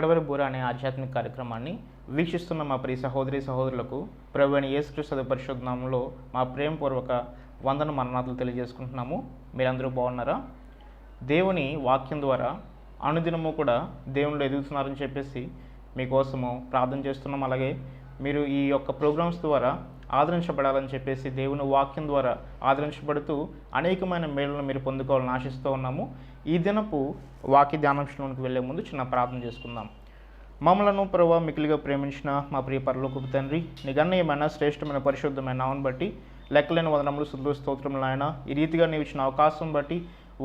కడవరి బూర అనే ఆధ్యాత్మిక కార్యక్రమాన్ని వీక్షిస్తున్న మా ప్రియ సహోదరి సహోదరులకు ప్రభువైన యేసుక్రీస్తు పరిశుద్ధ నామములో మా ప్రేమపూర్వక వందన మరణాలు తెలియజేసుకుంటున్నాము. మీరందరూ బాగున్నారా? దేవుని వాక్యం ద్వారా అనుదినము కూడా దేవునిలో ఎదుగుతున్నారని చెప్పేసి మీకోసము ప్రార్థన చేస్తున్నాం. అలాగే మీరు ఈ యొక్క ప్రోగ్రామ్స్ ద్వారా ఆదరించబడాలని చెప్పేసి దేవుని వాక్యం ద్వారా ఆదరించబడుతూ అనేకమైన మేలులను మీరు పొందుకోవాలని ఆశిస్తూ ఉన్నాము. ఈ దినపు వాక్య ధ్యానాంశంలోకి వెళ్ళే ముందు చిన్న ప్రార్థన చేసుకుందాం. మమ్మలను ప్రభువా మిక్కిలిగా ప్రేమించిన మా ప్రియ పరలోకపు తండ్రి, నీ గణనీయమైన శ్రేష్టమైన పరిశుద్ధమైన నామమును బట్టి లెక్కలేని వందనములు స్తుతులు స్తోత్రములు నాయన. ఈ రీతిగా నీవు ఇచ్చిన అవకాశం బట్టి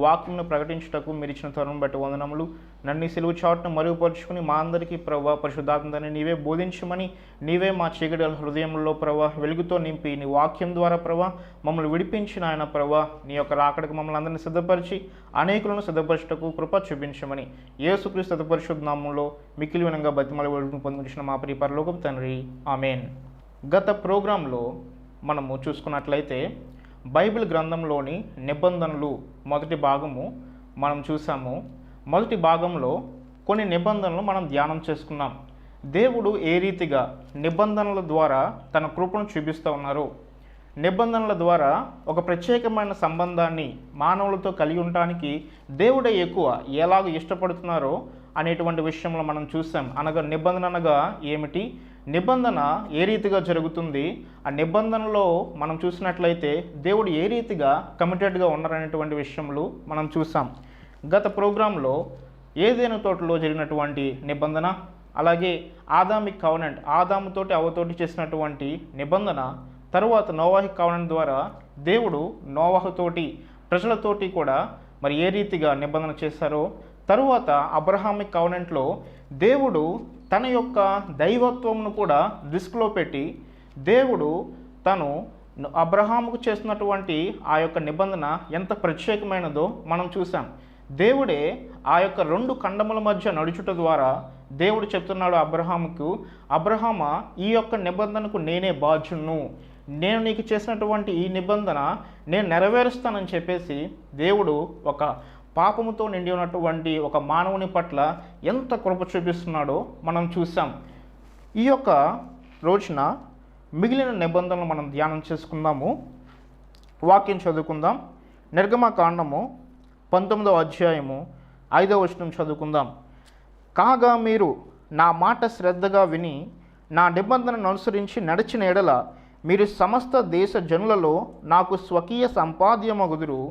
వాక్యంను ప్రకటించుటకు మీరు ఇచ్చిన తరుణం బట్టి వందనములు. నన్ను సిలువ చాటును మరుగుపరుచుకుని మా అందరికీ ప్రభువా పరిశుద్ధాత్మని నీవే బోధించమని, నీవే మా చీకటి హృదయంలో ప్రభువా వెలుగుతో నింపి నీ వాక్యం ద్వారా ప్రభువా మమ్మల్ని విడిపించిన ఆయన ప్రభువా నీ యొక్క రాకడకు మమ్మల్ని అందరినీ సిద్ధపరిచి అనేకులను సిద్ధపరచుటకు కృప చూపించమని యేసుక్రీస్తు పరిశుద్ధ నామములో మిక్కిలి వినంగా బతిమల వేడుకను పొందుకున్న మా ప్రియ పరలోకపు తండ్రి, ఆమేన్. గత ప్రోగ్రాంలో మనము చూసుకున్నట్లయితే బైబిల్ గ్రంథంలోని నిబంధనలు మొదటి భాగము మనం చూసాము. మొదటి భాగంలో కొన్ని నిబంధనలు మనం ధ్యానం చేసుకున్నాం. దేవుడు ఏ రీతిగా నిబంధనల ద్వారా తన కృపను చూపిస్తూ ఉన్నారు, నిబంధనల ద్వారా ఒక ప్రత్యేకమైన సంబంధాన్ని మానవులతో కలిగి ఉండటానికి దేవుడే ఎక్కువ ఎలాగ ఇష్టపడుతున్నారో అనేటువంటి విషయంలో మనం చూసాం. అనగా నిబంధన అనగా ఏమిటి, నిబంధన ఏ రీతిగా జరుగుతుంది, ఆ నిబంధనలో మనం చూసినట్లయితే దేవుడు ఏ రీతిగా కమిటెడ్గా ఉన్నారనేటువంటి విషయంలో మనం చూసాం. గత ప్రోగ్రాంలో ఏదైనా తోటలో జరిగినటువంటి నిబంధన, అలాగే ఆదామిక్ కవనెంట్ ఆదాముతోటి అవ్వతోటి చేసినటువంటి నిబంధన, తరువాత నోవాహిక్ కవనెంట్ ద్వారా దేవుడు నోవాహుతోటి ప్రజలతోటి కూడా మరి ఏ రీతిగా నిబంధన చేశారో, తరువాత అబ్రహామిక్ కవనెంట్లో దేవుడు తన యొక్క దైవత్వమును కూడా దృష్టిలో పెట్టి దేవుడు తను అబ్రహాముకు చేసినటువంటి ఆ యొక్క నిబంధన ఎంత ప్రత్యేకమైనదో మనం చూసాం. దేవుడే ఆ యొక్క రెండు ఖండముల మధ్య నడుచుట ద్వారా దేవుడు చెప్తున్నాడు అబ్రహాముకు, అబ్రహామా ఈ యొక్క నిబంధనకు నేనే బాధ్యును, నేను నీకు చేసినటువంటి ఈ నిబంధన నేను నెరవేరుస్తానని చెప్పేసి దేవుడు ఒక పాపముతో నిండి ఉన్నటువంటి ఒక మానవుని పట్ల ఎంత కృప చూపిస్తున్నాడో మనం చూసాం. ఈ యొక్క రోజున మిగిలిన నిబంధనలు మనం ధ్యానం చేసుకుందాము. వాక్యం చదువుకుందాం. నిర్గమకాండము 19వ అధ్యాయము 5వ వచనం చదువుకుందాం. కాగా మీరు నా మాట శ్రద్ధగా విని నా నిబంధనను అనుసరించి నడిచిన ఎడల మీరు సమస్త దేశ జనులలో నాకు స్వకీయ సంపాద్యమగుదురు,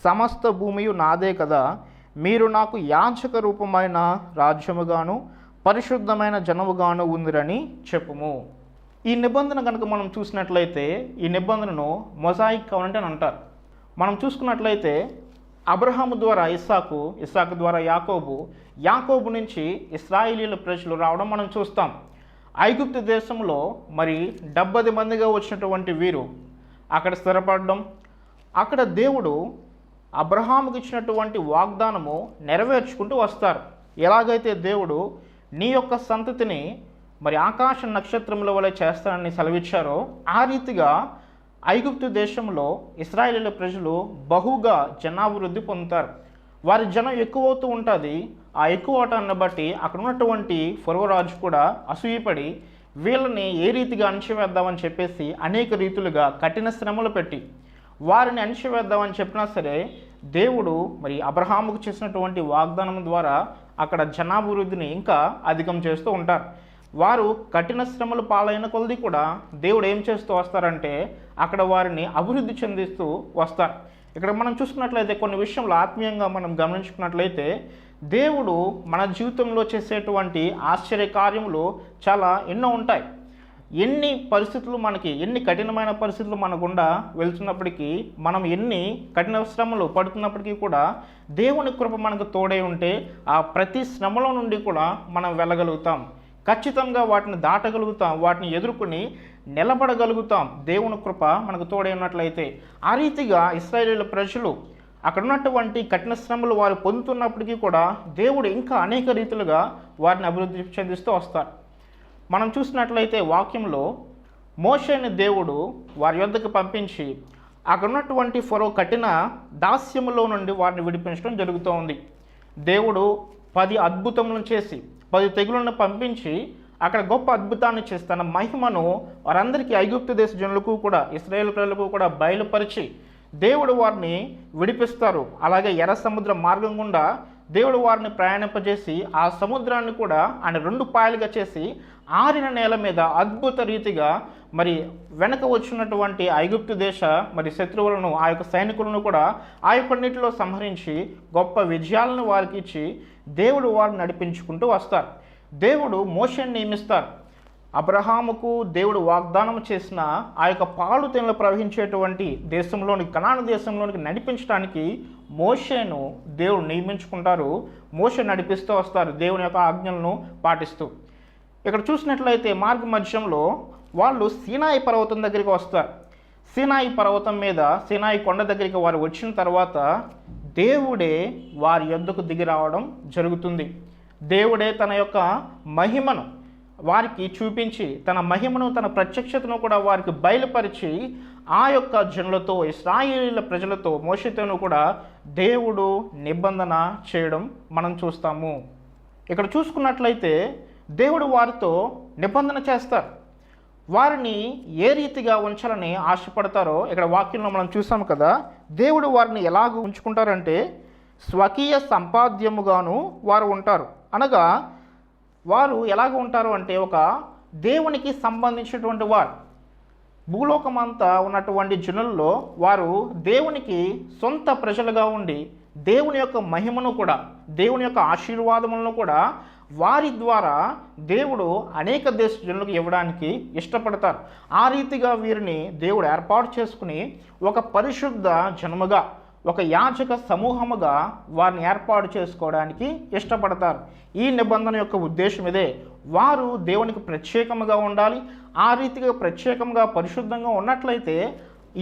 సమస్త భూమియు నాదే కదా, మీరు నాకు యాజక రూపమైన రాజ్యముగాను పరిశుద్ధమైన జనముగాను ఉందిరని చెప్పుము. ఈ నిబంధన కనుక మనం చూసినట్లయితే ఈ నిబంధనను మొజాయిక్ కవనెంట్ అని అంటారు. మనం చూసుకున్నట్లయితే అబ్రహాము ద్వారా ఇస్సాకు, ఇస్సాకు ద్వారా యాకోబు నుంచి ఇశ్రాయేలీల ప్రజలు రావడం మనం చూస్తాం. ఐగుప్తు దేశంలో మరి 70 మందిగా వచ్చినటువంటి వీరు అక్కడ స్థిరపడడం, అక్కడ దేవుడు అబ్రహాముకి ఇచ్చినటువంటి వాగ్దానము నెరవేర్చుకుంటూ వస్తారు. ఎలాగైతే దేవుడు నీ యొక్క సంతతిని మరి ఆకాశ నక్షత్రముల వలె చేస్తానని సెలవిచ్చారో ఆ రీతిగా ఐగుప్తు దేశంలో ఇశ్రాయేలీల ప్రజలు బహుగా జనాభివృద్ధి పొందుతారు. వారి జనం ఎక్కువవుతూ ఉంటుంది. ఆ ఎక్కువ అవటాన్ని బట్టి అక్కడ ఉన్నటువంటి ఫరో రాజు కూడా అసూయపడి వీళ్ళని ఏ రీతిగా అణిచివేద్దామని చెప్పేసి అనేక రీతులుగా కఠిన శ్రమలు పెట్టి వారిని అణిచివేద్దామని చెప్పినా సరే దేవుడు మరి అబ్రహాముకు చేసినటువంటి వాగ్దానం ద్వారా అక్కడ జనాభివృద్ధిని ఇంకా అధికం చేస్తూ ఉంటారు. వారు కఠిన శ్రమలు పాలైన కొలది కూడా దేవుడు ఏం చేస్తూ వస్తారంటే అక్కడ వారిని అభివృద్ధి చెందిస్తూ వస్తారు. ఇక్కడ మనం చూసుకున్నట్లయితే కొన్ని విషయంలో ఆత్మీయంగా మనం గమనించుకున్నట్లయితే దేవుడు మన జీవితంలో చేసేటువంటి ఆశ్చర్య కార్యములు చాలా ఎన్నో ఉంటాయి. ఎన్ని పరిస్థితులు ఎన్ని కఠినమైన పరిస్థితులు మన గుండా వెళ్తున్నప్పటికీ, మనం ఎన్ని కఠిన శ్రమలు పడుతున్నప్పటికీ కూడా దేవుని కృప మనకు తోడై ఉంటే ఆ ప్రతి శ్రమలో నుండి కూడా మనం వెళ్ళగలుగుతాం. ఖచ్చితంగా వాటిని దాటగలుగుతాం, వాటిని ఎదుర్కొని నిలబడగలుగుతాం దేవుని కృప మనకు తోడై ఉన్నట్లయితే. ఆ రీతిగా ఇశ్రాయేలీయుల ప్రజలు అక్కడ ఉన్నటువంటి కఠిన శ్రమలు వారు పొందుతున్నప్పటికీ కూడా దేవుడు ఇంకా అనేక రీతులుగా వారిని అభివృద్ధి చెందిస్తూ వస్తారు. మనం చూసినట్లయితే వాక్యంలో మోషేని దేవుడు వారి యొద్దకు పంపించి అక్కడ ఉన్నటువంటి ఫరో కఠిన దాస్యములో నుండి వారిని విడిపించడం జరుగుతూ ఉంది. దేవుడు 10 అద్భుతములను చేసి 10 తెగులను పంపించి అక్కడ గొప్ప అద్భుతాన్ని చేసి తన మహిమను వారందరికీ ఐగుప్తు దేశ జనులకు కూడా ఇశ్రాయేలు ప్రజలకు కూడా బయలుపరిచి దేవుడు వారిని విడిపిస్తారు. అలాగే ఎర్ర సముద్ర మార్గం గుండా దేవుడు వారిని ప్రయాణింపజేసి ఆ సముద్రాన్ని కూడా ఆయన 2 పాయలుగా చేసి ఆరిన నేల మీద అద్భుత రీతిగా మరి వెనక వచ్చినటువంటి ఐగుప్తు దేశ మరి శత్రువులను ఆ యొక్క సైనికులను కూడా ఆ యొక్క నీటిలో సంహరించి గొప్ప విజయాలను వారికి ఇచ్చి దేవుడు వారిని నడిపించుకుంటూ వస్తారు. దేవుడు మోషేని నియమిస్తారు. అబ్రహాముకు దేవుడు వాగ్దానం చేసిన ఆ యొక్క పాలు తేనెలు ప్రవహించేటువంటి దేశంలోని కనాను దేశంలోనికి నడిపించడానికి మోషేను దేవుడు నియమించుకుంటారు. మోషే నడిపిస్తూ వస్తారు దేవుని యొక్క ఆజ్ఞలను పాటిస్తూ. ఇక్కడ చూసినట్లయితే మార్గ మధ్యంలో వాళ్ళు సీనాయి పర్వతం దగ్గరికి వస్తారు. సీనాయి పర్వతం మీద సీనాయి కొండ దగ్గరికి వారు వచ్చిన తర్వాత దేవుడే వారి యొద్దకు దిగి రావడం జరుగుతుంది. దేవుడే తన యొక్క మహిమను వారికి చూపించి తన మహిమను తన ప్రత్యక్షతను కూడా వారికి బయలుపరిచి ఆ యొక్క జనులతో ఇశ్రాయేలీల ప్రజలతో మోషేతోను కూడా దేవుడు నిబంధన చేయడం మనం చూస్తాము. ఇక్కడ చూసుకున్నట్లయితే దేవుడు వారితో నిబంధన చేస్తారు. వారిని ఏ రీతిగా ఉంచాలని ఆశపడతారో ఇక్కడ వాక్యంలో మనం చూసాము కదా. దేవుడు వారిని ఎలాగ ఉంచుకుంటారంటే స్వకీయ సంపాద్యముగాను వారు ఉంటారు. అనగా వారు ఎలాగ ఉంటారు అంటే ఒక దేవునికి సంబంధించినటువంటి వారు. భూలోకమంతా ఉన్నటువంటి జనుల్లో వారు దేవునికి సొంత ప్రజలుగా ఉండి దేవుని యొక్క మహిమను కూడా దేవుని యొక్క ఆశీర్వాదములను కూడా వారి ద్వారా దేవుడు అనేక దేశ జనులకు ఇవ్వడానికి ఇష్టపడతారు. ఆ రీతిగా వీరిని దేవుడు ఏర్పాటు చేసుకుని ఒక పరిశుద్ధ జనముగా ఒక యాజక సమూహముగా వారిని ఏర్పాటు చేసుకోవడానికి ఇష్టపడతారు. ఈ నిబంధన యొక్క ఉద్దేశం ఇదే. వారు దేవునికి ప్రత్యేకముగా ఉండాలి. ఆ రీతిగా ప్రత్యేకంగా పరిశుద్ధంగా ఉన్నట్లయితే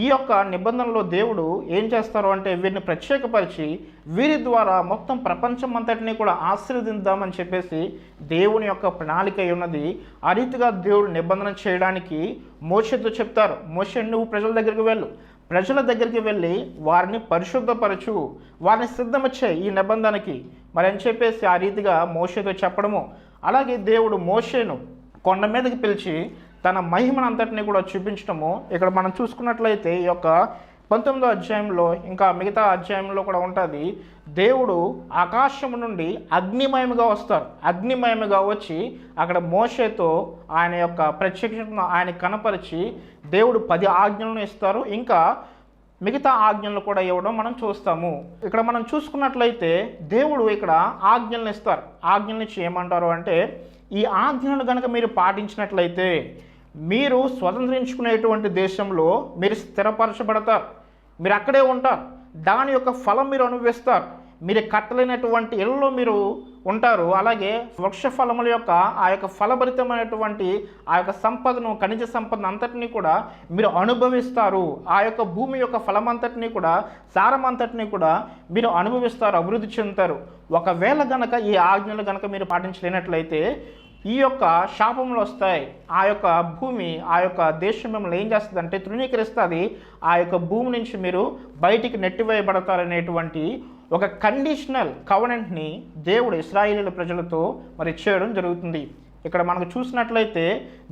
ఈ యొక్క నిబంధనలో దేవుడు ఏం చేస్తారు అంటే వీరిని ప్రత్యేకపరిచి వీరి ద్వారా మొత్తం ప్రపంచం అంతటినీ కూడా ఆశీర్వదిద్దామని చెప్పేసి దేవుని యొక్క ప్రణాళిక ఉన్నది. ఆ రీతిగా దేవుడు నిబంధన చేయడానికి మోషేతో చెప్తారు, మోషే నువ్వు ప్రజల దగ్గరికి వెళ్ళు, ప్రజల దగ్గరికి వెళ్ళి వారిని పరిశుద్ధపరచు, వారిని సిద్ధమచ్చే ఈ నిబంధనకి మరి అని చెప్పేసి ఆ రీతిగా మోషేతో చెప్పడము. అలాగే దేవుడు మోషేను కొండ మీదకి పిలిచి తన మహిమను అంతటినీ కూడా చూపించడము ఇక్కడ మనం చూసుకున్నట్లయితే ఈ యొక్క 19వ అధ్యాయంలో ఇంకా మిగతా అధ్యాయంలో కూడా ఉంటుంది. దేవుడు ఆకాశం నుండి అగ్నిమయముగా వస్తారు. అగ్నిమయముగా వచ్చి అక్కడ మోషేతో ఆయన యొక్క ప్రత్యక్షతను ఆయన కనపరిచి దేవుడు 10 ఆజ్ఞలను ఇస్తారు. ఇంకా మిగతా ఆజ్ఞలు కూడా ఇవ్వడం మనం చూస్తాము. ఇక్కడ మనం చూసుకున్నట్లయితే దేవుడు ఇక్కడ ఆజ్ఞలను ఇస్తారు. ఆజ్ఞలను ఇచ్చి ఏమంటారు అంటే ఈ ఆజ్ఞలను కనుక మీరు పాటించినట్లయితే మీరు స్వతంత్రించుకునేటువంటి దేశంలో మీరు స్థిరపరచబడతారు, మీరు అక్కడే ఉంటారు, దాని యొక్క ఫలం మీరు అనుభవిస్తారు, మీరు కట్టలేనటువంటి ఇళ్ళలో మీరు ఉంటారు. అలాగే వృక్ష ఫలముల యొక్క ఆ యొక్క ఫలభరితమైనటువంటి ఆ యొక్క సంపదను ఖనిజ సంపదను అంతటినీ కూడా మీరు అనుభవిస్తారు. ఆ యొక్క భూమి యొక్క ఫలమంతటినీ కూడా సారమంతటినీ కూడా మీరు అనుభవిస్తారు, అభివృద్ధి చెందుతారు. ఒకవేళ గనక ఈ ఆజ్ఞలు గనక మీరు పాటించలేనట్లయితే ఈ యొక్క శాపములు వస్తాయి. ఆ యొక్క భూమి ఆ యొక్క దేశం మిమ్మల్ని ఏం చేస్తుందంటే తృణీకరిస్తుంది. ఆ యొక్క భూమి నుంచి మీరు బయటికి నెట్టివేయబడతారనేటువంటి ఒక కండిషనల్ కవనెంట్ని దేవుడు ఇశ్రాయేలీల ప్రజలతో మరి చేయడం జరుగుతుంది. ఇక్కడ మనకు చూసినట్లయితే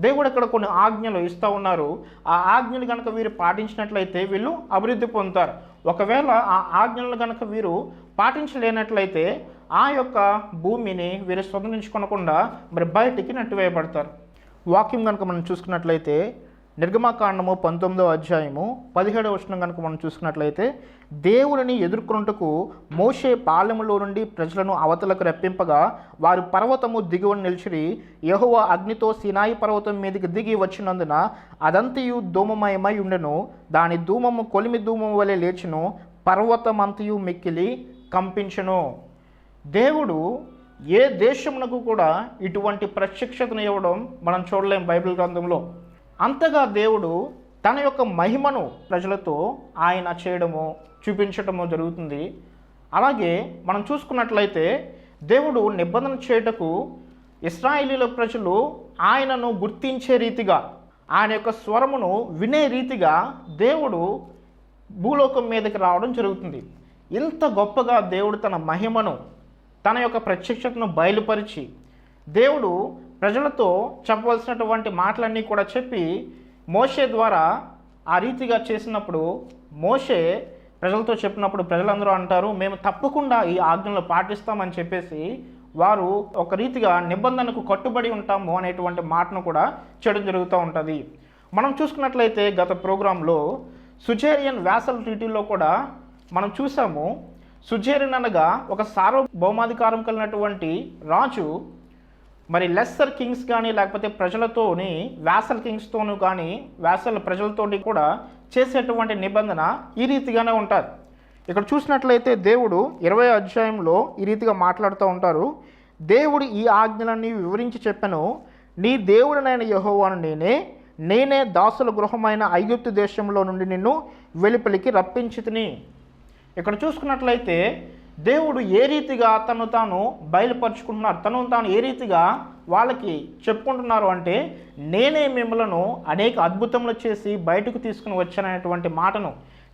దేవుడు ఇక్కడ కొన్ని ఆజ్ఞలు ఇస్తూ ఉన్నారు. ఆ ఆజ్ఞలు కనుక వీరు పాటించినట్లయితే వీళ్ళు అభివృద్ధి పొందుతారు. ఒకవేళ ఆ ఆజ్ఞలు కనుక వీరు పాటించలేనట్లయితే ఆ యొక్క భూమిని వీరు స్వతంత్రించుకోకుండా మరి బయటికి నెట్టివేయబడతారు. వాక్యం కనుక మనం చూసుకున్నట్లయితే నిర్గమకాండము 19వ అధ్యాయము 17వ వచనం కనుక మనం చూసుకున్నట్లయితే దేవుని ఎదుర్కొనుటకు మోషే పాలెములో నుండి ప్రజలను అవతలకు రప్పింపగా వారు పర్వతము దిగువన నిలిచిరి. యెహోవా అగ్నితో సీనాయి పర్వతం మీదకి దిగి వచ్చినందున అదంతయు ధూమమయమై ఉండెను. దాని ధూమము కొలిమి ధూమము వలె లేచును, పర్వతమంతయు మిక్కిలి కంపించెను. దేవుడు ఏ దేశమునకు కూడా ఇటువంటి ప్రత్యక్షతను ఇవ్వడం మనం చూడలేం బైబిల్ గ్రంథంలో. అంతగా దేవుడు తన యొక్క మహిమను ప్రజలతో ఆయన చేయడము చూపించటము జరుగుతుంది. అలాగే మనం చూసుకున్నట్లయితే దేవుడు నిబంధన చేయుటకు ఇశ్రాయేలీల ప్రజలు ఆయనను గుర్తించే రీతిగా ఆయన యొక్క స్వరమును వినే రీతిగా దేవుడు భూలోకం మీదకి రావడం జరుగుతుంది. ఇంత గొప్పగా దేవుడు తన మహిమను తన యొక్క ప్రత్యక్షతను బయలుపరిచి దేవుడు ప్రజలతో చెప్పవలసినటువంటి మాటలన్నీ కూడా చెప్పి మోషే ద్వారా ఆ రీతిగా చేసినప్పుడు, మోషే ప్రజలతో చెప్పినప్పుడు ప్రజలందరూ అంటారు, మేము తప్పకుండా ఈ ఆజ్ఞలు పాటిస్తామని చెప్పేసి వారు ఒక రీతిగా నిబంధనకు కట్టుబడి ఉంటాము అనేటువంటి మాటను కూడా చేయడం జరుగుతూ ఉంటుంది. మనం చూసుకున్నట్లయితే గత ప్రోగ్రాంలో సుజేరియన్ వ్యాసల్ ట్రీటీలో కూడా మనం చూసాము. సుజేరియన్ అనగా ఒక సార్వభౌమాధికారం కలిగినటువంటి రాజు మరి లెస్సర్ కింగ్స్ కానీ లేకపోతే ప్రజలతోని వ్యాసల్ కింగ్స్తోనూ కానీ వ్యాసల్ ప్రజలతోటి కూడా చేసేటువంటి నిబంధన ఈ రీతిగానే ఉంటుంది. ఇక్కడ చూసినట్లయితే దేవుడు 20వ అధ్యాయంలో ఈ రీతిగా మాట్లాడుతూ ఉంటారు. దేవుడు ఈ ఆజ్ఞలన్నీ వివరించి చెప్పెను, నీ దేవుడనైన యెహోవాను నేనే దాసుల గృహమైన ఐగుప్తు దేశంలో నుండి నిన్ను వెలుపలికి రప్పించితిని. ఇక్కడ చూసుకున్నట్లయితే దేవుడు ఏ రీతిగా తను తాను బయలుపరుచుకుంటున్నారు, తను తాను ఏ రీతిగా వాళ్ళకి చెప్పుకుంటున్నారు అంటే, నేనే మిమ్మలను అనేక అద్భుతములు చేసి బయటకు తీసుకుని వచ్చాననేటువంటి మాటను,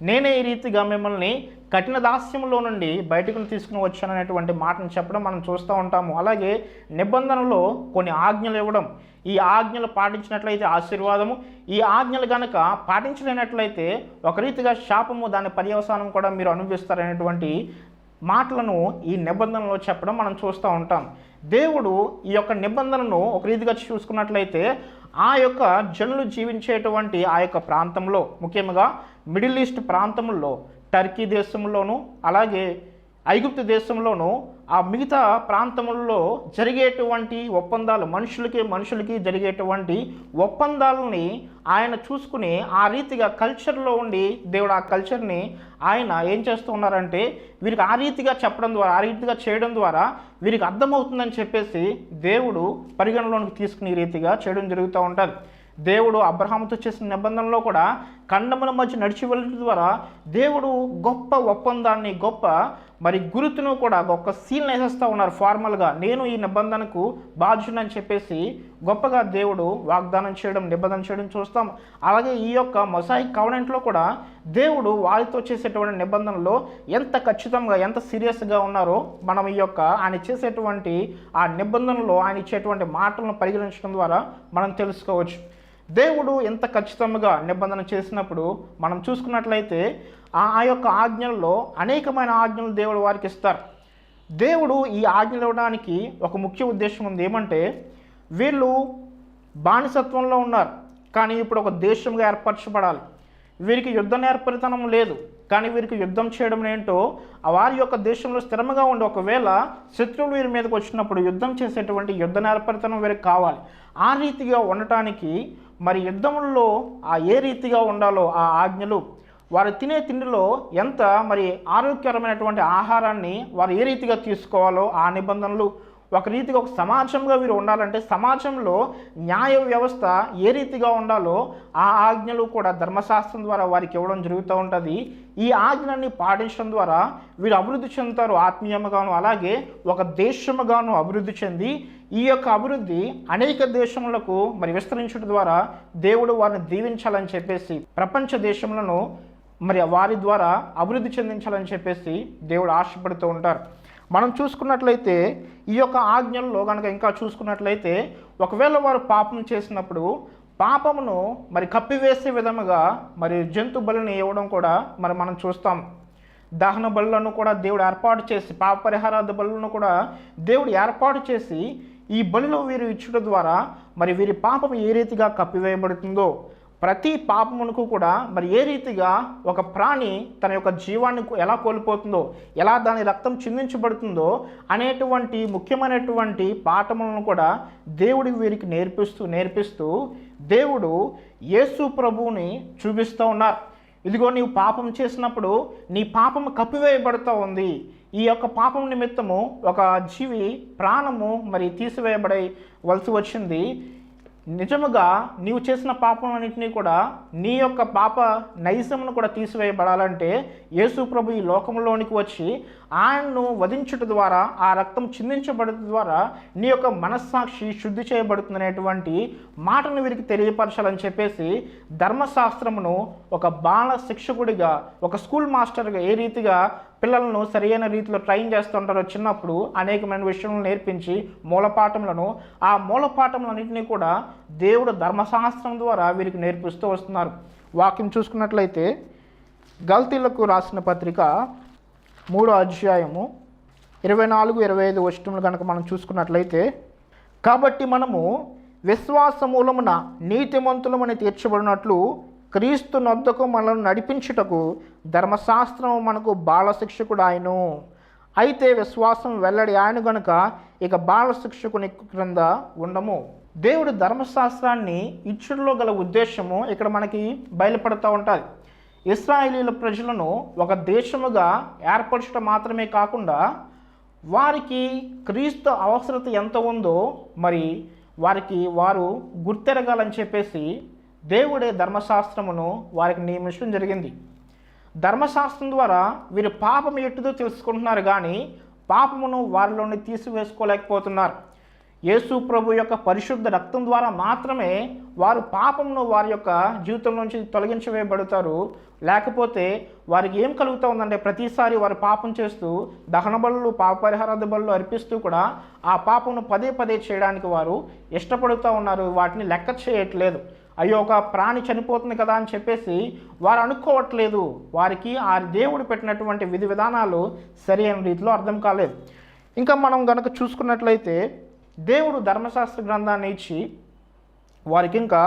నేనే ఈ రీతిగా మిమ్మల్ని కఠిన దాస్యంలో నుండి బయటకు తీసుకుని వచ్చాననేటువంటి మాటను చెప్పడం మనం చూస్తూ ఉంటాము. అలాగే నిబంధనలో కొన్ని ఆజ్ఞలు ఇవ్వడం, ఈ ఆజ్ఞలు పాటించినట్లయితే ఆశీర్వాదము, ఈ ఆజ్ఞలు కనుక పాటించలేనట్లయితే ఒక రీతిగా శాపము, దాని పర్యవసానం కూడా మీరు అనుభవిస్తారనేటువంటి మాటలను ఈ నిబంధనలో చెప్పడం మనం చూస్తూ ఉంటాం. దేవుడు ఈ యొక్క నిబంధనను ఒక రీతిగా చూసుకున్నట్లయితే ఆ యొక్క జనులు జీవించేటువంటి ఆ యొక్క ప్రాంతంలో, ముఖ్యంగా మిడిల్ ఈస్ట్ ప్రాంతంలో, టర్కీ దేశంలోను అలాగే ఐగుప్తు దేశంలోను ఆ మిగతా ప్రాంతములలో జరిగేటువంటి ఒప్పందాలు, మనుషులకి జరిగేటువంటి ఒప్పందాలని ఆయన చూసుకుని ఆ రీతిగా కల్చర్లో ఉండి దేవుడు ఆ కల్చర్ని ఆయన ఏం చేస్తూ ఉన్నారంటే, వీరికి ఆ రీతిగా చెప్పడం ద్వారా, ఆ రీతిగా చేయడం ద్వారా వీరికి అర్థమవుతుందని చెప్పేసి దేవుడు పరిగణలోనికి తీసుకుని ఈ రీతిగా చేయడం జరుగుతూ ఉంటుంది. దేవుడు అబ్రహాముతో చేసిన నిబంధనలో కూడా ఖండముల మధ్య నడిచి వెళ్ళడం ద్వారా దేవుడు గొప్ప ఒప్పందాన్ని, గొప్ప మరి గుర్తును కూడా గొప్ప సీల్ని వేసేస్తూ ఉన్నారు. ఫార్మల్గా నేను ఈ నిబంధనకు బాధ్యునని చెప్పేసి గొప్పగా దేవుడు వాగ్దానం చేయడం, నిబంధన చేయడం చూస్తాం. అలాగే ఈ యొక్క మొసాయిక్ కవెనెంట్లో కూడా దేవుడు వారితో చేసేటువంటి నిబంధనలో ఎంత ఖచ్చితంగా, ఎంత సీరియస్గా ఉన్నారో మనం ఈ యొక్క ఆయన చేసేటువంటి ఆ నిబంధనలో ఆయన ఇచ్చేటువంటి మాటలను పరిగణించడం ద్వారా మనం తెలుసుకోవచ్చు. దేవుడు ఎంత ఖచ్చితంగా నిబంధన చేసినప్పుడు మనం చూసుకున్నట్లయితే ఆ యొక్క ఆజ్ఞల్లో అనేకమైన ఆజ్ఞలు దేవుడు వారికి ఇస్తారు. దేవుడు ఈ ఆజ్ఞలు ఇవ్వడానికి ఒక ముఖ్య ఉద్దేశం ఉంది. ఏమంటే, వీళ్ళు బానిసత్వంలో ఉన్నారు, కానీ ఇప్పుడు ఒక దేశంగా ఏర్పరచబడాలి. వీరికి యుద్ధ నేర్పరితనం లేదు, కానీ వీరికి యుద్ధం చేయడం ఏంటో వారి యొక్క దేశంలో స్థిరంగా ఉండి ఒకవేళ శత్రువులు వీరి మీదకి వచ్చినప్పుడు యుద్ధం చేసేటువంటి యుద్ధ నేర్పరితనం వీరికి కావాలి. ఆ రీతిగా ఉండటానికి మరి యుద్ధంలో ఏ రీతిగా ఉండాలో ఆ ఆజ్ఞలు, వారు తినే తిండిలో ఎంత మరి ఆరోగ్యకరమైనటువంటి ఆహారాన్ని వారు ఏ రీతిగా తీసుకోవాలో ఆ నిబంధనలు, ఒక రీతిగా ఒక సమాజంగా వీరు ఉండాలంటే సమాజంలో న్యాయ వ్యవస్థ ఏ రీతిగా ఉండాలో ఆ ఆజ్ఞలు కూడా ధర్మశాస్త్రం ద్వారా వారికి ఇవ్వడం జరుగుతూ ఉంటుంది. ఈ ఆజ్ఞలన్నీ పాటించడం ద్వారా వీరు అభివృద్ధి చెందుతారు, ఆత్మీయముగాను అలాగే ఒక దేశముగాను అభివృద్ధి చెంది ఈ యొక్క అభివృద్ధి అనేక దేశములకు మరి విస్తరించడం ద్వారా దేవుడు వారిని దీవించాలని చెప్పేసి, ప్రపంచ దేశములను మరి వారి ద్వారా అభివృద్ధి చెందించాలని చెప్పేసి దేవుడు ఆశపడుతూ ఉంటారు. మనం చూసుకున్నట్లయితే ఈ యొక్క ఆజ్ఞల్లో కనుక ఇంకా చూసుకున్నట్లయితే ఒకవేళ వారు పాపం చేసినప్పుడు పాపమును మరి కప్పివేసే విధముగా మరి జంతు బలిని ఇవ్వడం కూడా మరి మనం చూస్తాం. దహన బలులను కూడా దేవుడు ఏర్పాటు చేసి, పాప పరిహారార్థ బలులను కూడా దేవుడు ఏర్పాటు చేసి ఈ బలిలో వీరు ఇచ్చుట ద్వారా మరి వీరి పాపం ఏ రీతిగా కప్పివేయబడుతుందో, ప్రతి పాపమునకు కూడా మరి ఏ రీతిగా ఒక ప్రాణి తన యొక్క జీవాన్ని ఎలా కోల్పోతుందో, ఎలా దాని రక్తం చిందించబడుతుందో అనేటువంటి ముఖ్యమైనటువంటి పాఠములను కూడా దేవుడి వీరికి నేర్పిస్తూ దేవుడు యేసు ప్రభువుని చూపిస్తూ ఉన్నారు. ఇదిగో నీవు పాపం చేసినప్పుడు నీ పాపము కప్పివేయబడుతూ ఉంది. ఈ యొక్క పాపం నిమిత్తము ఒక జీవి ప్రాణము మరి తీసివేయబడవలసి వచ్చింది. నిజముగా నీవు చేసిన పాపములన్నింటినీ కూడా నీ యొక్క పాప నైజమును కూడా తీసివేయబడాలంటే యేసు ప్రభు ఈ లోకంలోనికి వచ్చి ఆయన్ను వధించుట ద్వారా, ఆ రక్తం చిందించబడటం ద్వారా నీ యొక్క మనస్సాక్షి శుద్ధి చేయబడుతుందనేటువంటి మాటను వీరికి తెలియపరచాలని చెప్పేసి ధర్మశాస్త్రమును ఒక బాల శిక్షకుడిగా, ఒక స్కూల్ మాస్టర్గా ఏ రీతిగా పిల్లలను సరైన రీతిలో ట్రైన్ చేస్తుంటారో చిన్నప్పుడు అనేకమైన విషయాలను నేర్పించి మూలపాఠములను, ఆ మూలపాఠములన్నింటినీ కూడా దేవుడు ధర్మశాస్త్రం ద్వారా వీరికి నేర్పిస్తూ వస్తున్నారు. వాక్యం చూసుకున్నట్లయితే గల్తీలకు రాసిన పత్రిక 3వ అధ్యాయము 24-25 వచనములు కనుక మనం చూసుకున్నట్లయితే, కాబట్టి మనము విశ్వాస మూలమున నీతిమంతులమని తీర్చబడినట్లు క్రీస్తు నొద్దకు మనల్ని నడిపించుటకు ధర్మశాస్త్రం మనకు బాలశిక్షకుడు ఆయను. అయితే విశ్వాసం వెల్లడి ఆయన గనుక ఇక బాలశిక్షకుని క్రింద ఉండము. దేవుడు ధర్మశాస్త్రాన్ని ఇచ్చుడులో గల ఉద్దేశము ఇక్కడ మనకి బయలుపడుతూ ఉంటుంది. ఇశ్రాయేలీల ప్రజలను ఒక దేశముగా ఏర్పరచడం మాత్రమే కాకుండా వారికి క్రీస్తు అవసరత ఎంత ఉందో మరి వారు గుర్తెరగాలని చెప్పేసి దేవుడే ధర్మశాస్త్రమును వారికి నియమించడం జరిగింది. ధర్మశాస్త్రం ద్వారా వీరు పాపం ఎట్టుదో తెలుసుకుంటున్నారు, కానీ పాపమును వారిలోని తీసివేసుకోలేకపోతున్నారు. యేసు ప్రభు యొక్క పరిశుద్ధ రక్తం ద్వారా మాత్రమే వారు పాపమును వారి యొక్క జీవితం నుంచి తొలగించవేయబడతారు. లేకపోతే వారికి ఏం కలుగుతూ ఉందంటే ప్రతిసారి వారు పాపం చేస్తూ దహన బలులు, పాప పరిహారార్థ బలులు అర్పిస్తూ కూడా ఆ పాపమును పదే పదే చేయడానికి వారు ఇష్టపడుతూ ఉన్నారు. వాటిని లెక్క చేయట్లేదు. అయ్యో, ఒక ప్రాణి చనిపోతుంది కదా అని చెప్పేసి వారు అనుకోవట్లేదు. వారికి ఆ దేవుడు పెట్టినటువంటి విధి విధానాలు సరైన రీతిలో అర్థం కాలేదు. ఇంకా మనం కనుక చూసుకున్నట్లయితే దేవుడు ధర్మశాస్త్ర గ్రంథాన్ని ఇచ్చి వారికి ఇంకా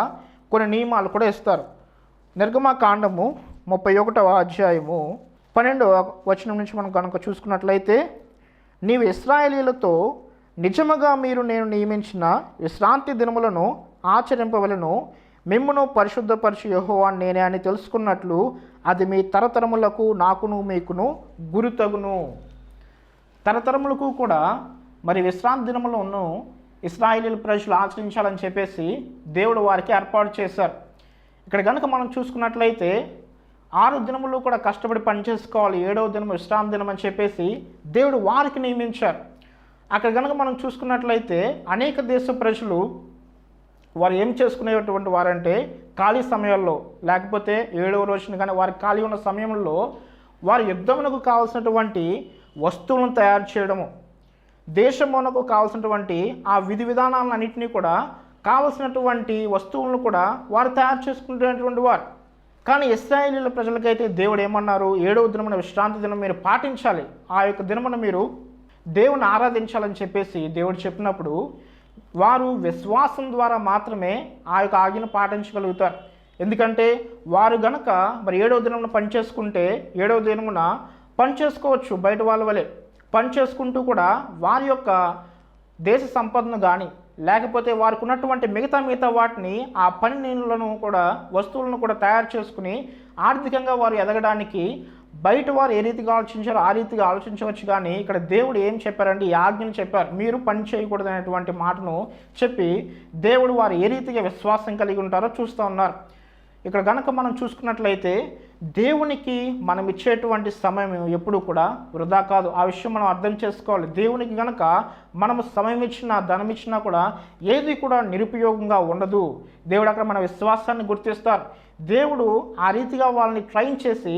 కొన్ని నియమాలు కూడా ఇస్తారు. నిర్గమకాండము 31వ అధ్యాయము 12వ వచనం నుంచి మనం కనుక చూసుకున్నట్లయితే, నీవు ఇశ్రాయేలీయులతో నిజముగా మీరు నేను నియమించిన విశ్రాంతి దినములను ఆచరింపవలను, మిమ్మును పరిశుద్ధపరిచి యెహోవా నేనే అని తెలుసుకున్నట్లు అది మీ తరతరములకు నాకును మీకును గురుతగును. తరతరములకు కూడా మరి విశ్రాంతి దినములను ఇశ్రాయేలీయుల ప్రజలు ఆచరించాలని చెప్పేసి దేవుడు వారికి ఏర్పాటు చేశారు. ఇక్కడ కనుక మనం చూసుకున్నట్లయితే 6 దినములు కూడా కష్టపడి పనిచేసుకోవాలి, 7వ దినం విశ్రాంతి దినం అని చెప్పేసి దేవుడు వారికి నియమించారు. అక్కడ కనుక మనం చూసుకున్నట్లయితే అనేక దేశ ప్రజలు వారు ఏం చేసుకునేటువంటి వారంటే ఖాళీ సమయాల్లో, లేకపోతే 7వ రోజున కానీ వారి ఖాళీ ఉన్న సమయంలో వారు యుద్ధమునకు కావాల్సినటువంటి వస్తువులను తయారు చేయడము, దేశమునకు కావాల్సినటువంటి ఆ విధి విధానాలన్నింటినీ కూడా కావలసినటువంటి వస్తువులను కూడా వారు తయారు చేసుకునేటువంటి వారు. కానీ ఇశ్రాయేలీయుల ప్రజలకైతే దేవుడు ఏమన్నారు, 7వ దినమున విశ్రాంతి దినం మీరు పాటించాలి, ఆ యొక్క దినమున మీరు దేవుని ఆరాధించాలని చెప్పేసి దేవుడు చెప్పినప్పుడు వారు విశ్వాసం ద్వారా మాత్రమే ఆ యొక్క ఆజ్ఞను పాటించగలుగుతారు. ఎందుకంటే వారు గనక మరి 7వ దినమున పని చేసుకుంటే 7వ దినమున పని చేసుకోవచ్చు, బయట వాళ్ళ వలె పని చేసుకుంటూ కూడా వారి యొక్క దేశ సంపదను కానీ లేకపోతే వారికి ఉన్నటువంటి మిగతా వాటిని ఆ పని నీళ్ళను కూడా వస్తువులను కూడా తయారు చేసుకుని ఆర్థికంగా వారు ఎదగడానికి బయట వారు ఏ రీతిగా ఆలోచించారో ఆ రీతిగా ఆలోచించవచ్చు. కానీ ఇక్కడ దేవుడు ఏం చెప్పారంటే ఈ ఆజ్ఞను చెప్పారు, మీరు పని చేయకూడదు అనేటువంటి మాటను చెప్పి దేవుడు వారు ఏ రీతిగా విశ్వాసం కలిగి ఉంటారో చూస్తూ ఉన్నారు. ఇక్కడ గనక మనం చూసుకున్నట్లయితే దేవునికి మనం ఇచ్చేటువంటి సమయం ఎప్పుడు కూడా వృధా కాదు. ఆ విషయం మనం అర్థం చేసుకోవాలి. దేవునికి గనక మనము సమయం ఇచ్చినా ధనం ఇచ్చినా కూడా ఏది కూడా నిరుపయోగంగా ఉండదు. దేవుడు అక్కడ మన విశ్వాసాన్ని గుర్తిస్తారు. దేవుడు ఆ రీతిగా వాళ్ళని ట్రైన్ చేసి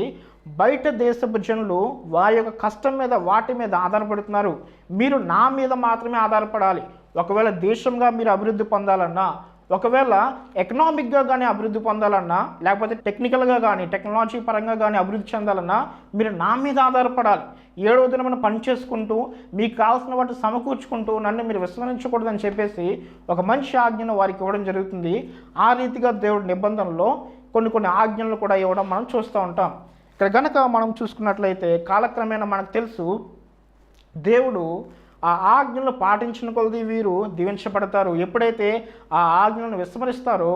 బయట దేశపు జనులు వారి యొక్క కష్టం మీద వాటి మీద ఆధారపడుతున్నారు, మీరు నా మీద మాత్రమే ఆధారపడాలి. ఒకవేళ దేశంగా మీరు అభివృద్ధి పొందాలన్నా, ఒకవేళ ఎకనామిక్గా కానీ అభివృద్ధి పొందాలన్నా, లేకపోతే టెక్నికల్గా కానీ టెక్నాలజీ పరంగా కానీ అభివృద్ధి చెందాలన్నా మీరు నా మీద ఆధారపడాలి. 7వ దినమున పని చేసుకుంటూ మీకు కావాల్సిన వాటిని సమకూర్చుకుంటూ నన్ను మీరు విస్మరించకూడదని చెప్పేసి ఒక మంచి ఆజ్ఞను వారికి ఇవ్వడం జరుగుతుంది. ఆ రీతిగా దేవుడి నిబంధనలో కొన్ని ఆజ్ఞలు కూడా ఇవ్వడం మనం చూస్తూ ఉంటాం. ఇక్కడ కనుక మనం చూసుకున్నట్లయితే కాలక్రమేణా మనకు తెలుసు దేవుడు ఆ ఆజ్ఞలను పాటించిన కొలది వీరు దీవించబడతారు. ఎప్పుడైతే ఆ ఆజ్ఞలను విస్మరిస్తారో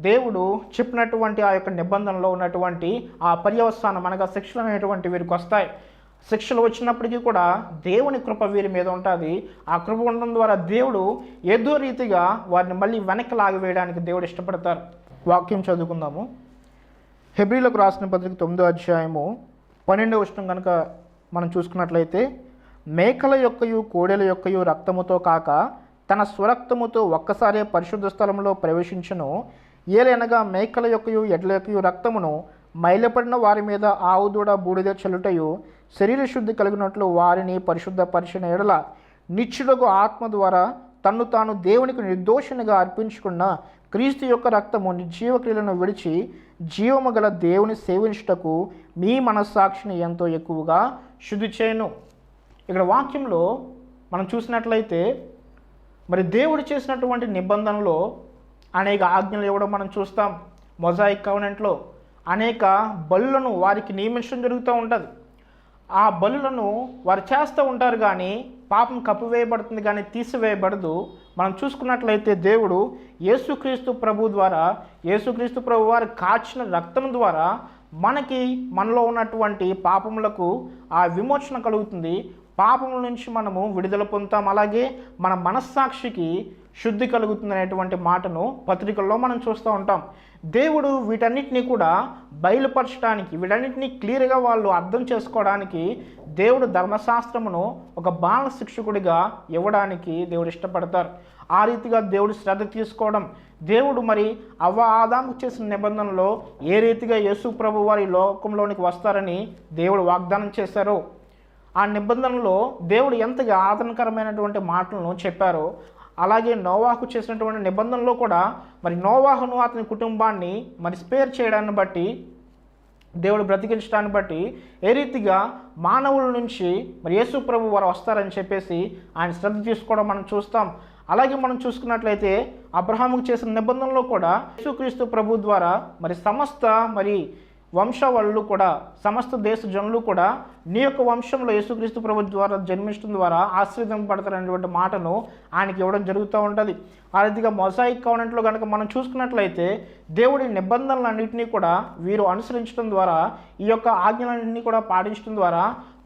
దేవుడు చెప్పినటువంటి ఆ యొక్క నిబంధనలో ఉన్నటువంటి ఆ పర్యవసానం అనగా శిక్షలు అనేటువంటి వీరికి వస్తాయి. శిక్షలు వచ్చినప్పటికీ కూడా దేవుని కృప వీరి మీద ఉంటుంది. ఆ కృప ఉండడం ద్వారా దేవుడు ఏదో రీతిగా వారిని మళ్ళీ వెనక్కి లాగివేయడానికి దేవుడు ఇష్టపడతారు. వాక్యం చదువుకుందాము. హెబ్రీలకు రాసిన పత్రిక 9వ అధ్యాయము 12వ వచనం కనుక మనం చూసుకున్నట్లయితే, మేకల యొక్కయు కోడెల యొక్కయు రక్తముతో కాక తన స్వరక్తముతో ఒక్కసారే పరిశుద్ధ స్థలంలో ప్రవేశించును. ఏలనగా మేకల యొక్కయు ఎడ్ల యొక్కయు రక్తమును మైలపడిన వారి మీద ఆవు దూడ బూడిద చల్లుటయు శరీర శుద్ధి కలిగినట్లు వారిని పరిశుద్ధపరిచిన ఎడల నిత్యుడగు ఆత్మ ద్వారా తన్ను తాను దేవునికి నిర్దోషినిగా అర్పించుకున్న క్రీస్తు యొక్క రక్తము నిర్జీవ క్రియలను విడిచి జీవము గల దేవుని సేవించుటకు మీ మనస్సాక్షిని ఎంతో ఎక్కువగా శుద్ధి చేయను. ఇక్కడ వాక్యంలో మనం చూసినట్లయితే మరి దేవుడు చేసినటువంటి నిబంధనలో అనేక ఆజ్ఞలు ఇవ్వడం మనం చూస్తాం. మొజాయిక్ కవెనెంట్లో అనేక బలులను వారికి నియమించడం జరుగుతూ ఉంటుంది. ఆ బలులను వారు చేస్తూ ఉంటారు, కానీ పాపం కప్పివేయబడుతుంది కానీ తీసివేయబడదు. మనం చూసుకున్నట్లయితే దేవుడు యేసుక్రీస్తు ప్రభు ద్వారా, యేసుక్రీస్తు ప్రభు వారు కాచిన రక్తం ద్వారా మనలో ఉన్నటువంటి పాపములకు ఆ విమోచన కలుగుతుంది. పాపముల నుంచి మనము విడుదల పొందుతాం. అలాగే మన మనస్సాక్షికి శుద్ధి కలుగుతుంది అనేటువంటి మాటను పత్రికల్లో మనం చూస్తూ ఉంటాం. దేవుడు వీటన్నిటినీ కూడా బయలుపరచడానికి, వీటన్నిటినీ క్లియర్గా వాళ్ళు అర్థం చేసుకోవడానికి దేవుడు ధర్మశాస్త్రమును ఒక బాల శిక్షకుడిగా ఇవ్వడానికి దేవుడు ఇష్టపడతారు. ఆ రీతిగా దేవుడు శ్రద్ధ తీసుకోవడం, దేవుడు మరి ఆదాము చేసిన నిబంధనలో ఏ రీతిగా యేసు ప్రభు వారి లోకంలోనికి వస్తారని దేవుడు వాగ్దానం చేశారో, ఆ నిబంధనలో దేవుడు ఎంతగా ఆదరణకరమైనటువంటి మాటలను చెప్పారో, అలాగే నోవాహు చేసినటువంటి నిబంధనలో కూడా మరి నోవాహును అతని కుటుంబాన్ని మరి స్పేర్ చేయడాన్ని బట్టి, దేవుడు బ్రతికించడాన్ని బట్టి ఏ రీతిగా మానవుల నుంచి మరి యేసు ప్రభు వారు వస్తారని చెప్పేసి ఆయన శ్రద్ధ తీసుకోవడం మనం చూస్తాం. అలాగే మనం చూసుకున్నట్లయితే అబ్రహాముకు చేసిన నిబంధనలో కూడా యేసుక్రీస్తు ప్రభు ద్వారా మరి సమస్త మరి వంశవాళ్ళు కూడా, సమస్త దేశ జనులు కూడా నీ యొక్క వంశంలో యేసుక్రీస్తు ప్రభు ద్వారా జన్మించడం ద్వారా ఆశీర్వదింపబడతారనేటువంటి మాటను ఆయనకి ఇవ్వడం జరుగుతూ ఉంటుంది. ఆ రీతిగా మొజాయిక్ కవెనెంట్లో కనుక మనం చూసుకున్నట్లయితే దేవుడి నిబంధనలన్నింటినీ కూడా వీరు అనుసరించడం ద్వారా, ఈ యొక్క ఆజ్ఞలన్నింటినీ కూడా పాటించడం ద్వారా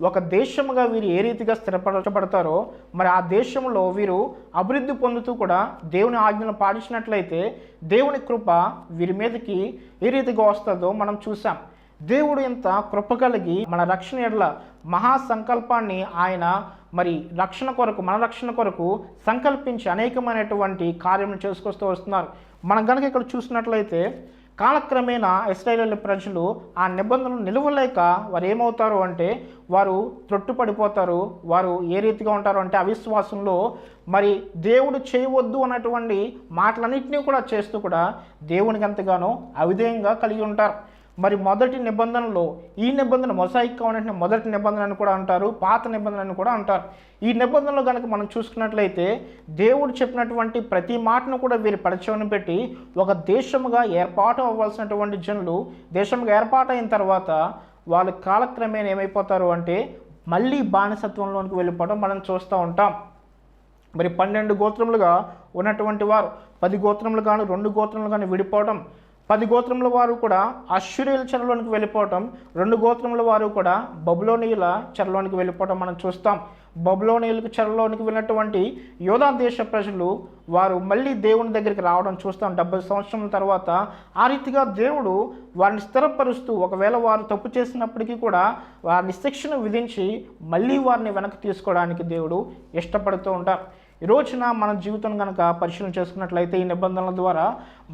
ఒక దేశముగా వీరు ఏ రీతిగా స్థిరపరచబడతారో, మరి ఆ దేశంలో వీరు అభివృద్ధి పొందుతూ కూడా దేవుని ఆజ్ఞలను పాటించినట్లయితే దేవుని కృప వీరి మీదకి ఏ రీతిగా వస్తుందో మనం చూసాం. దేవుడు ఎంత కృప కలిగి మన రక్షణ ఎడల మహాసంకల్పాన్ని ఆయన మరి రక్షణ కొరకు, మన రక్షణ కొరకు సంకల్పించి అనేకమైనటువంటి కార్యములు చేసుకొస్తూ వస్తున్నారు. మనం కనుక ఇక్కడ చూసినట్లయితే కాలక్రమేణా ఇశ్రాయేలు ప్రజలు ఆ నిబంధనలు నిలువలేక వారు ఏమవుతారు అంటే వారు త్రొట్టుపడిపోతారు. వారు ఏ రీతిగా ఉంటారు అంటే అవిశ్వాసంలో మరి దేవుడు చేయవద్దు అన్నటువంటి మాటలన్నింటినీ కూడా చేస్తూ కూడా దేవునికి ఎంతగానో అవిధేయంగా కలిగి ఉంటారు. మరి మొదటి నిబంధనలో ఈ నిబంధన మొజాయిక్ కవెనెంట్ని మొదటి నిబంధన అని కూడా అంటారు, పాత నిబంధన అని కూడా అంటారు. ఈ నిబంధనలో కనుక మనం చూసుకున్నట్లయితే దేవుడు చెప్పినటువంటి ప్రతి మాటను కూడా వీరి పరిచయం పెట్టి ఒక దేశముగా ఏర్పాటు అవ్వాల్సినటువంటి జనులు దేశంగా ఏర్పాటైన తర్వాత వాళ్ళు కాలక్రమేణా ఏమైపోతారు అంటే మళ్ళీ బానిసత్వంలోనికి వెళ్ళిపోవడం మనం చూస్తూ ఉంటాం. మరి 12 గోత్రములుగా ఉన్నటువంటి వారు 10 గోత్రములు కానీ 2 గోత్రములు కానీ విడిపోవడం, 10 గోత్రముల వారు కూడా అష్షూరీయుల చెరలోనికి వెళ్ళిపోవటం, 2 గోత్రముల వారు కూడా బబులోనీయుల చెరలోనికి వెళ్ళిపోవటం మనం చూస్తాం. బబులోనీయులకు చెరలోనికి వెళ్ళినటువంటి యోధా దేశ ప్రజలు వారు మళ్ళీ దేవుని దగ్గరికి రావడం చూస్తాం 70 సంవత్సరాల తర్వాత. ఆ రీతిగా దేవుడు వారిని స్థిరపరుస్తూ, ఒకవేళ వారు తప్పు చేసినప్పటికీ కూడా వారిని శిక్షను విధించి మళ్ళీ వారిని వెనక్కి తీసుకోవడానికి దేవుడు ఇష్టపడుతూ ఉంటారు. ఈ రోజున మన జీవితం కనుక పరిశీలన చేసుకున్నట్లయితే ఈ నిబంధనల ద్వారా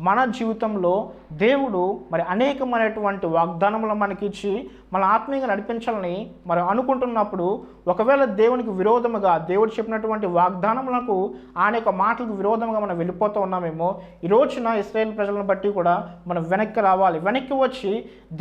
మన జీవితంలో దేవుడు మరి అనేకమైనటువంటి వాగ్దానములు మనకి ఇచ్చి మన ఆత్మీయంగా నడిపించాలని మరి అనుకుంటున్నప్పుడు, ఒకవేళ దేవునికి విరోధముగా దేవుడు చెప్పినటువంటి వాగ్దానములకు ఆయన యొక్క మాటలకు విరోధంగా మనం వెళ్ళిపోతూ ఉన్నామేమో, ఈ రోజున ఇశ్రాయేలు ప్రజలను బట్టి కూడా మనం వెనక్కి రావాలి. వెనక్కి వచ్చి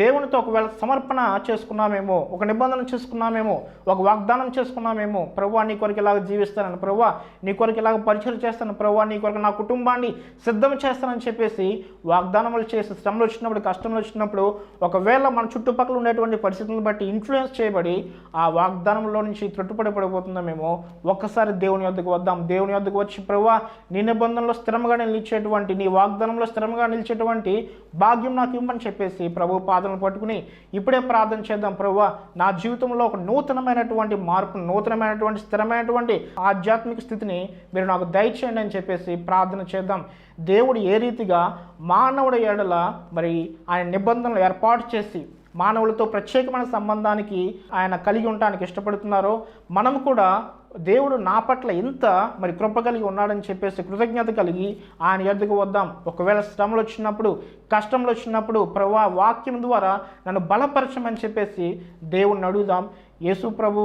దేవునితో ఒకవేళ సమర్పణ చేసుకున్నామేమో, ఒక నిబంధన చేసుకున్నామేమో, ఒక వాగ్దానం చేసుకున్నామేమో, ప్రభువా నీ కొరకు ఇలాగ జీవిస్తానని, ప్రభువా నీ కొరకు ఇలాగ పరిచయం చేస్తాను, ప్రభువా నీ కొరకు నా కుటుంబాన్ని సిద్ధం చేస్తానని చెప్పేసి వాగ్దానములు చేసి శ్రమలు వచ్చినప్పుడు, కష్టములు వచ్చినప్పుడు ఒకవేళ మన చుట్టుపక్కల ఉండేటువంటి పరిస్థితులను బట్టి ఇన్ఫ్లుయెన్స్ చేయబడి ఆ వాగ్దానంలో నుంచి పడిపోతుందామేమో, ఒక్కసారి దేవుని యొద్దకు వద్దాం. దేవుని యొద్దకు వచ్చి ప్రభువా నీ నిబంధనలో స్థిరంగా నిలిచేటువంటి, నీ వాగ్దానంలో స్థిరంగా నిలిచేటువంటి భాగ్యం నాకు ఇవ్వమని చెప్పేసి ప్రభు పాదలను పట్టుకుని ఇప్పుడే ప్రార్థన చేద్దాం. ప్రభువా నా జీవితంలో ఒక నూతనమైనటువంటి మార్పు, నూతనమైనటువంటి స్థిరమైనటువంటి ఆధ్యాత్మిక స్థితిని మీరు నాకు దయచేయండి అని చెప్పేసి ప్రార్థన చేద్దాం. దేవుడు ఏ రీతిగా మానవుడి ఎడల మరి ఆయన నిబంధనలు ఏర్పాటు చేసి మానవులతో ప్రత్యేకమైన సంబంధానికి ఆయన కలిగి ఉండటానికి ఇష్టపడుతున్నారో మనం కూడా దేవుడు నా పట్ల ఎంత మరి కృప కలిగి ఉన్నాడని చెప్పేసి కృతజ్ఞత కలిగి ఆయన యొద్దకు వద్దాం. ఒకవేళ శ్రమలు వచ్చినప్పుడు, కష్టంలో వచ్చినప్పుడు ప్రభువా వాక్యం ద్వారా నన్ను బలపరచమని చెప్పేసి దేవుణ్ణి అడుగుదాం. యేసు ప్రభు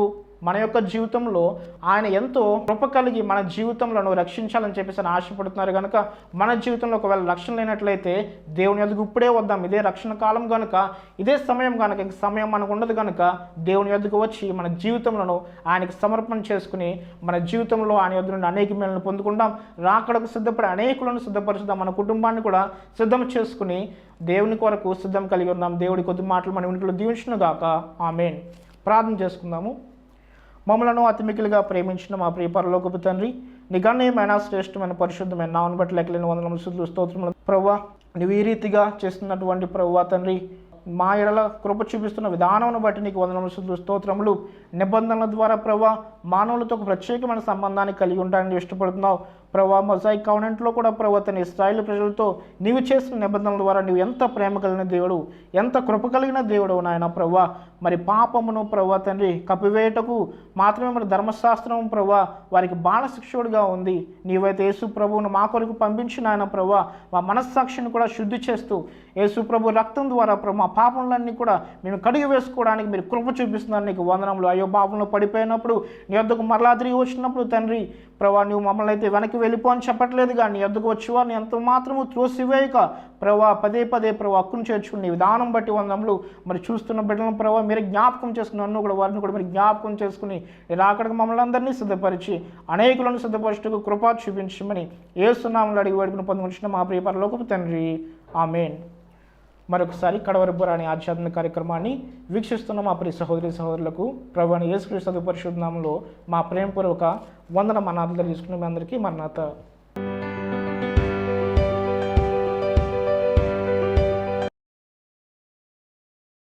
మన యొక్క జీవితంలో ఆయన ఎంతో కృప కలిగి మన జీవితంలో రక్షించాలని చెప్పేసి ఆయన ఆశపడుతున్నారు కనుక మన జీవితంలో ఒకవేళ రక్షణ లేనట్లయితే దేవుని యొద్దకు ఇప్పుడే వద్దాం. ఇదే రక్షణ కాలం కనుక, ఇదే సమయం కనుక, ఇంక సమయం మనకు ఉండదు కనుక దేవుని యొద్దకు వచ్చి మన జీవితంలో ఆయనకి సమర్పణ చేసుకుని మన జీవితంలో ఆయన యొద్ద నుండి అనేక మేలను పొందుకుందాం. రాకడకు సిద్ధపడి అనేకులను సిద్ధపరుచుదాం. మన కుటుంబాన్ని కూడా సిద్ధం చేసుకుని దేవుని కొరకు సిద్ధం కలిగి ఉన్నాం. దేవుడి కొద్ది మాటలు మన వెనుకలో దీవించును గాక. ఆమేన్. ప్రార్థన చేసుకుందాము. మమ్మలను అతి మిక్కిలిగా ప్రేమించిన మా ప్రియ పరలోకపు తండ్రి, నీ గణనీయమైన శ్రేష్టమైన పరిశుద్ధమైన నామమును బట్టి లెక్కలేని వందనములు స్తుతులు స్తోత్రములు ప్రభువా. నువ్వు ఈ రీతిగా చేస్తున్నటువంటి ప్రభువా తండ్రి, మా ఎడల కృప చూపిస్తున్న విధానమును బట్టి నీకు వందనములు స్తుతులు స్తోత్రములు. నిబంధనల ద్వారా ప్రభువా మానవులతో ఒక ప్రత్యేకమైన సంబంధాన్ని కలిగి ఉంటానని ఇష్టపడుతున్నావు ప్రభువా. మొజాయిక్ కవెనెంట్లో కూడా ప్రభువా తన ఇశ్రాయేలు ప్రజలతో నీవు చేసిన నిబంధనల ద్వారా నీవు ఎంత ప్రేమ కలిగిన దేవుడు, ఎంత కృప కలిగిన దేవుడు నాయన ప్రభువా. మరి పాపమును ప్రభువా తండ్రి కప్పివేయటకు మాత్రమే మరి ధర్మశాస్త్రం ప్రభువా వారికి బాణశిక్షుడుగా ఉంది. నీవైతే యేసు ప్రభువును మా కొరకు పంపించిన ఆయన ప్రభువా మా మనస్సాక్షిని కూడా శుద్ధి చేస్తూ యేసు ప్రభు రక్తం ద్వారా ప్రభు మా పాపములన్నీ కూడా మేము కడిగి వేసుకోవడానికి మీరు కృప చూపిస్తున్నారు. నీకు వందనములు. అయ్యో పాపంలో పడిపోయినప్పుడు నీ వద్దకు మరలా తిరిగి వచ్చినప్పుడు తండ్రి ప్రభా నువ్వు మమ్మల్ని అయితే వెనక్కి వెళ్ళిపో అని చెప్పట్లేదు, కానీ నీ వద్దకు వచ్చేవారిని ఎంత మాత్రము త్రోసివేయక ప్రభా పదే పదే ప్రభా హక్కును చేర్చుకుని నీ విధానం బట్టి వందములు. మరి చూస్తున్న బిడ్డలను ప్రభావ మీరు జ్ఞాపకం చేసుకుని నన్ను కూడా వారిని కూడా మీరు జ్ఞాపకం చేసుకుని మీరు అక్కడికి మమ్మల్ని అందరినీ సిద్ధపరిచి అనేకులను సిద్ధపరచుటకు కృప చూపించమని యేసు నామములో అడిగి వేడుకుని పొందుకొచ్చిన మా ప్రియ పరలోకపు తండ్రి. ఆమేన్. మరొకసారి కడవరి బుర్ర అనే ఆధ్యాత్మిక కార్యక్రమాన్ని వీక్షిస్తున్న మా ప్రియ సహోదరి సహోదరులకు ప్రభువైన యేసుక్రీస్తు పరిశుద్ధ నామములో మా ప్రేమపూర్వక వందన మనాదులు తీసుకున్న మీ అందరికీ మరణాత.